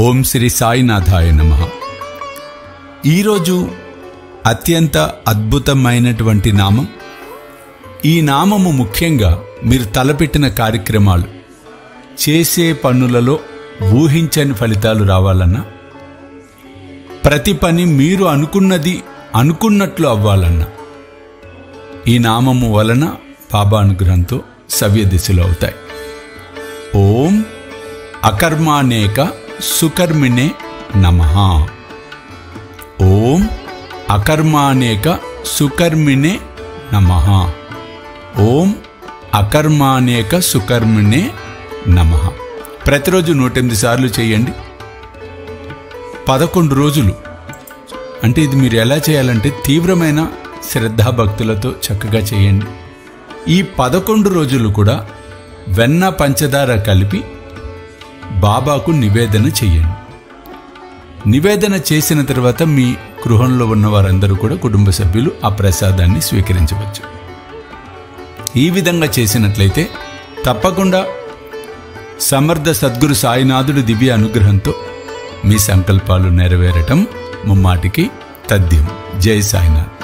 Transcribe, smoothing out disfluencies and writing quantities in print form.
ఓం శ్రీ సాయినాథాయ నమః. ఈరోజు అత్యంత అద్భుతమైనటువంటి నామం. ఈ నామము ముఖ్యంగా మీరు తలపెట్టిన కార్యక్రమాలు, చేసే పనులలో ఊహించని ఫలితాలు రావాలన్నా, ప్రతి పని మీరు అనుకున్నట్లు అవ్వాలన్నా ఈ నామము వలన బాబా అనుగ్రహంతో సవ్య దిశలో అవుతాయి. ఓం అకర్మానేక సుకర్మిణే నమః. ఓం అకర్మానేక సుకర్మిణే నమః. ఓం అకర్మానేక సుకర్మిణే నమః. ప్రతిరోజు 108 సార్లు చేయండి. 11 రోజులు. అంటే ఇది మీరు ఎలా చేయాలంటే తీవ్రమైన శ్రద్ధాభక్తులతో చక్కగా చేయండి. ఈ 11 రోజులు కూడా వెన్న పంచదార కలిపి బాబాకు నివేదన చెయ్యండి. నివేదన చేసిన తర్వాత మీ గృహంలో ఉన్న వారందరూ కూడా, కుటుంబ సభ్యులు ఆ ప్రసాదాన్ని స్వీకరించవచ్చు. ఈ విధంగా చేసినట్లయితే తప్పకుండా సమర్థ సద్గురు సాయినాథుడి దివ్య అనుగ్రహంతో మీ సంకల్పాలు నెరవేరటం ముమ్మాటికి తథ్యం. జై సాయినాథ్.